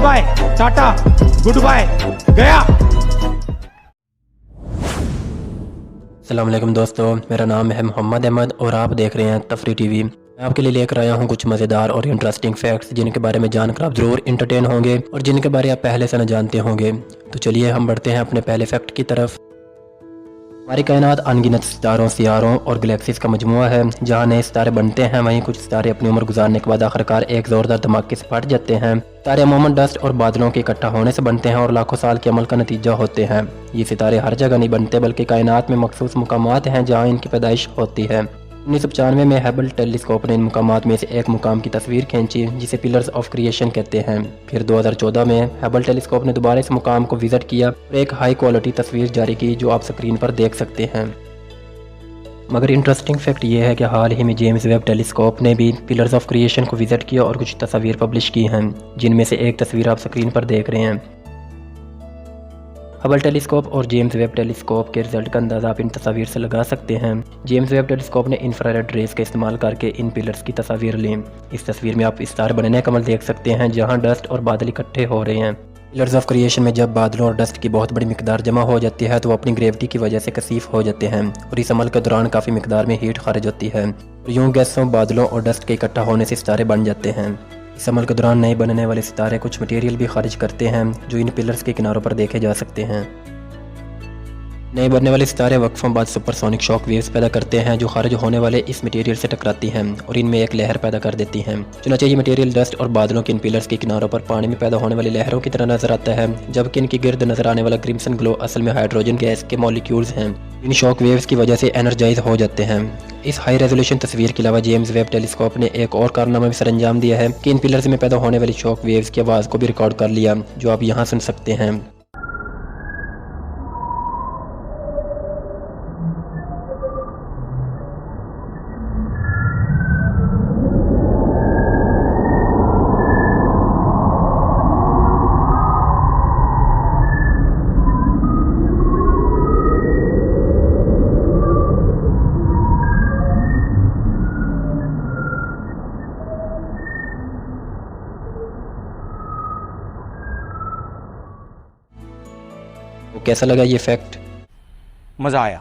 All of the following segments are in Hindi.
बाय टाटा गुड बाय गया। अस्सलाम वालेकुम दोस्तों, मेरा नाम है मोहम्मद अहमद और आप देख रहे हैं तफरी टीवी। मैं आपके लिए लेकर आया हूं कुछ मज़ेदार और इंटरेस्टिंग फैक्ट्स जिनके बारे में जानकर आप ज़रूर इंटरटेन होंगे और जिनके बारे आप पहले से न जानते होंगे। तो चलिए हम बढ़ते हैं अपने पहले फैक्ट की तरफ। हमारी कायनात अनगिनत सितारों, सियारों और गैलेक्सीज का मजमुआ है। जहाँ नए सितारे बनते हैं वहीं कुछ सितारे अपनी उम्र गुजारने के बाद आखिरकार एक ज़ोरदार धमाके से फट जाते हैं। सितारे अमूमन डस्ट और बादलों के इकट्ठा होने से बनते हैं और लाखों साल के अमल का नतीजा होते हैं। ये सितारे हर जगह नहीं बनते बल्कि कायनात में मखसूस मुकामात हैं जहाँ इनकी पैदाइश होती है। 1995 में हबल टेलीस्कोप ने इन मुकामात में से एक मुकाम की तस्वीर खींची जिसे पिलर्स ऑफ क्रिएशन कहते हैं। फिर 2014 में हबल टेलीस्कोप ने दोबारा इस मुकाम को विजिट किया और एक हाई क्वालिटी तस्वीर जारी की जो आप स्क्रीन पर देख सकते हैं। मगर इंटरेस्टिंग फैक्ट ये है कि हाल ही में जेम्स वेब टेलीस्कोप ने भी पिलर्स ऑफ क्रिएशन को विजिट किया और कुछ तस्वीर पब्लिश की हैं, जिनमें से एक तस्वीर आप स्क्रीन पर देख रहे हैं। हबल टेलीस्कोप और जेम्स वेब टेलीस्कोप के रिजल्ट का अंदाज़ा आप इन तस्वीर से लगा सकते हैं। जेम्स वेब टेलीस्कोप ने इंफ्रारेड रेस का इस्तेमाल करके इन पिलर्स की तस्वीर ली। इस तस्वीर में आप स्टार बनने का अमल देख सकते हैं जहां डस्ट और बादल इकट्ठे हो रहे हैं। पिलर्स ऑफ क्रिएशन में जब बादलों और डस्ट की बहुत बड़ी मिकदार जमा हो जाती है तो वो अपनी ग्रेविटी की वजह से कसीफ हो जाते हैं और इस अमल के दौरान काफ़ी मिकदार में हीट खारिज होती है और यूँ गैसों, बादलों और डस्ट के इकट्ठा होने से सितारे बन जाते हैं। इस अमल के दौरान नए बनने वाले सितारे कुछ मटेरियल भी खारिज करते हैं जो इन पिलर्स के किनारों पर देखे जा सकते हैं। नए बनने वाले सितारे वक्फों बाद सुपरसोनिक शॉक वेव्स पैदा करते हैं जो खारिज होने वाले इस मटेरियल से टकराती हैं और इनमें एक लहर पैदा कर देती हैं। चुनांचे ये मटेरियल डस्ट और बादलों के इन पिलर्स के किनारों पर पानी में पैदा होने वाली लहरों की तरह नजर आता है, जबकि इनकी गिर्द नजर आने वाला क्रिम्सन ग्लो असल में हाइड्रोजन गैस के मॉलिक्यूल्स हैं। इन शॉक वेव्स की वजह से एनर्जाइज हो जाते हैं। इस हाई रेजोल्यूशन तस्वीर के अलावा जेम्स वेब टेलीस्कोप ने एक और कारनामा भी सरअंजाम दिया है कि इन पिलर्स में पैदा होने वाली शॉक वेव्स की आवाज़ को भी रिकॉर्ड कर लिया जो आप यहाँ सुन सकते हैं। तो कैसा लगा ये फैक्ट? मजा आया।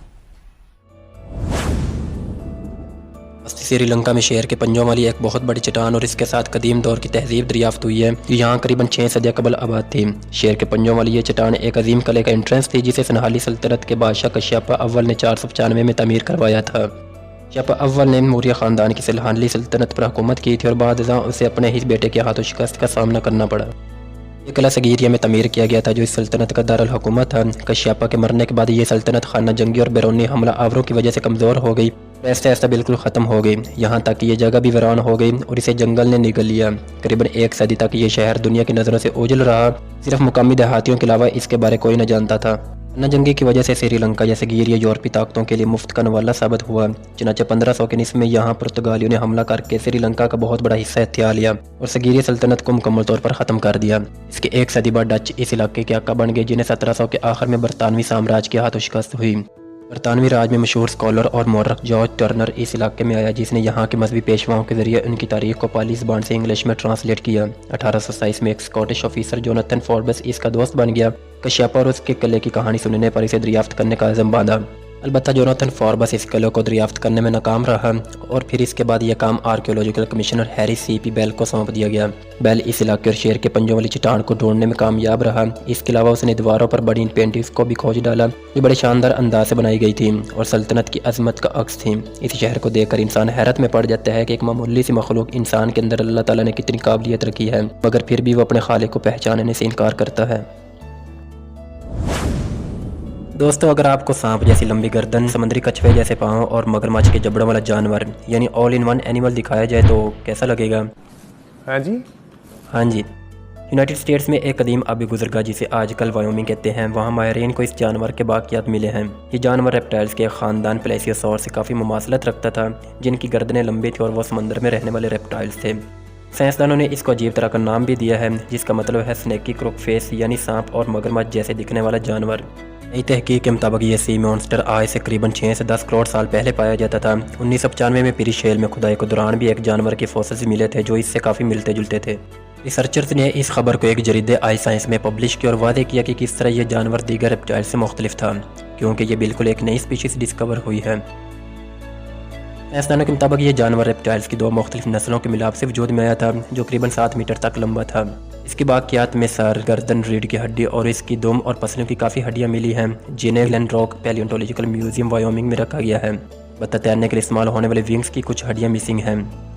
श्रीलंका में शेर के पंजों वाली एक बहुत बड़ी चट्टान और इसके साथ कदीम दौर की तहजीब दरियाफ्त हुई है जो यहाँ करीबन 6 सदियाँ कबल आबाद थी। शेर के पंजों वाली ये चट्टान एक अजीम किले का एंट्रेंस थी जिसे सनहाली सल्तनत के बादशाह कश्यप अव्वल ने 495 में तमीर करवाया था। कश्यप अव्वल ने मौर्य ख़ानदान की सनहाली सल्तनत पर हुकूमत की थी और बाद उसे अपने ही बेटे के हाथों शिकस्त का सामना करना पड़ा। ये किला सगीरिया में तमीर किया गया था जो इस सल्तनत का दारुल हुकूमत था। कश्यप के मरने के बाद ये सल्तनत खाना जंगी और बैरूनी हमला आवरों की वजह से कमज़ोर हो गई, ऐसे ऐसा बिल्कुल ख़त्म हो गई, यहाँ तक कि ये जगह भी वीरान हो गई और इसे जंगल ने निगल लिया। करीबन 1 सदी तक ये शहर दुनिया की नज़रों से ओझल रहा। सिर्फ मुकामी देहातियों के अलावा इसके बारे कोई न जानता था। खाना जंगी की वजह से श्रीलंका या सगीरिया यूरोपी ताकतों के लिए मुफ्त का नवाला साबित हुआ। चुनांचे 1500 के निस्फ़ में यहाँ पुर्तगालियों ने हमला करके श्रीलंका का बहुत बड़ा हिस्सा हथिया लिया और सगीरिया सल्तनत को मुकम्मल तौर पर ख़त्म कर दिया। इसके 1 सदी बाद डच इस इलाके के आका बन गए जिन्हें 1700 के आखिर में बरतानवी साम्राज्य के हाथों शिकस्त हुई। बरतानवी राज में मशहूर स्कॉलर और मौरख जॉर्ज टर्नर इस इलाके में आया जिसने यहाँ के मजहबी पेशवाओं के जरिए उनकी तारीख को पाली ज़बान से इंग्लिश में ट्रांसलेट किया। 1827 में एक स्कॉटिश ऑफिसर जोनाथन फोर्ब्स इसका दोस्त बन गया। कश्यप और उसके किले की कहानी सुनने पर इसे दरियाफ्त करने का अज़म बांधा। अलबत्ता जोनाथन फोर्ब्स इस किले को दरियाफ्त करने में नाकाम रहा और फिर इसके बाद यह काम archaeological commissioner Harry C.P. Bell को सौंप दिया गया। बेल इस इलाके और शेर के पंजों वाली चट्टान को ढूंढने में कामयाब रहा। इसके अलावा उसने दीवारों पर बड़ी पेंटिंग्स को भी खोज डाला जो बड़े शानदार अंदाज से बनाई गई थी और सल्तनत की अजमत का अक्स थी। इस शहर को देखकर इंसान हैरत में पड़ जाता है कि एक मामूली सी मखलूक इंसान के अंदर अल्लाह ताला ने कितनी काबिलियत रखी है, मगर फिर भी वो अपने खालिक को पहचानने से इनकार करता है। दोस्तों, अगर आपको सांप जैसी लंबी गर्दन, समुद्री कछुए जैसे पाँव और मगरमच्छ के जबड़ों वाला जानवर यानी ऑल इन वन एनिमल दिखाया जाए तो कैसा लगेगा? हाँ जी, हाँ जी। यूनाइटेड स्टेट्स में एक कदीम आबी गुजरगाह जिसे आजकल वायोमिंग कहते हैं, वहाँ माहिरीन को इस जानवर के बाक़ियात मिले हैं। ये जानवर रेप्टाइल्स के ख़ानदान प्लेसियोसॉर से काफ़ी मुमासलत रखता था जिनकी गर्दनें लंबी थी और वो समंदर में रहने वाले रेप्टाइल्स थे। साइंसदानों ने इसको अजीब तरह का नाम भी दिया है जिसका मतलब है स्नेकी क्रोक फेस यानी सांप और मगरमच्छ जैसे दिखने वाला जानवर। नई तहकीक के मुताबिक ये सी मॉन्स्टर आज से करीबन 6 से 10 करोड़ साल पहले पाया जाता था। 1995 में पिरी शेल में खुदाई के दौरान भी एक जानवर के फॉसिल्स मिले थे जो इससे काफ़ी मिलते जुलते थे। रिसर्चर्स ने इस खबर को एक जरीदे आई साइंस में पब्लिश किया और वादे किया कि किस तरह यह जानवर दीगर रेप्टाइल से मुख्तलिफ था, क्योंकि ये बिल्कुल एक नई स्पीशीज डिस्कवर हुई है। साइंसदानों के मुताबिक ये जानवर रेप्टाइल्स की 2 मुख्तलिफ नस्लों के मिलाप से वजूद में आया था, जो करीबन 7 मीटर तक लंबा था। इसकी बाकियात में सर, गर्दन, रीढ़ की हड्डी और इसकी दुम और पसलियों की काफ़ी हड्डियाँ मिली हैं, जिन्हें ग्लेनरॉक पैलियोंटोलॉजिकल म्यूजियम वायोमिंग में रखा गया है। बत्ता तैरने के लिए इस्तेमाल होने वाले विंग्स की कुछ हड्डियाँ मिसिंग हैं।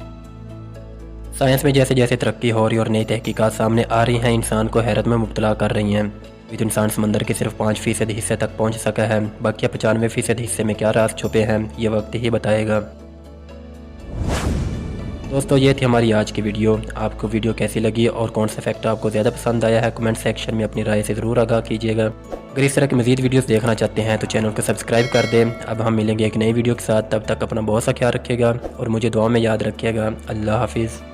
साइंस में जैसे जैसे तरक्की हो रही और नई तहकीकात सामने आ रही हैं, इंसान को हैरत में मुब्तला कर रही हैं। अभी तो इंसान समंदर के सिर्फ 5% हिस्से तक पहुंच सका है, बाकी 95% हिस्से में क्या राज छुपे हैं ये वक्त ही बताएगा। दोस्तों, ये थी हमारी आज की वीडियो। आपको वीडियो कैसी लगी और कौन सा फैक्ट आपको ज़्यादा पसंद आया है, कमेंट सेक्शन में अपनी राय से ज़रूर आगाह कीजिएगा। अगर इस तरह की मज़ीद वीडियोस देखना चाहते हैं तो चैनल को सब्सक्राइब कर दें। अब हम मिलेंगे एक नई वीडियो के साथ, तब तक अपना बहुत सा ख्याल रखिएगा और मुझे दुआ में याद रखिएगा। अल्लाह हाफिज़।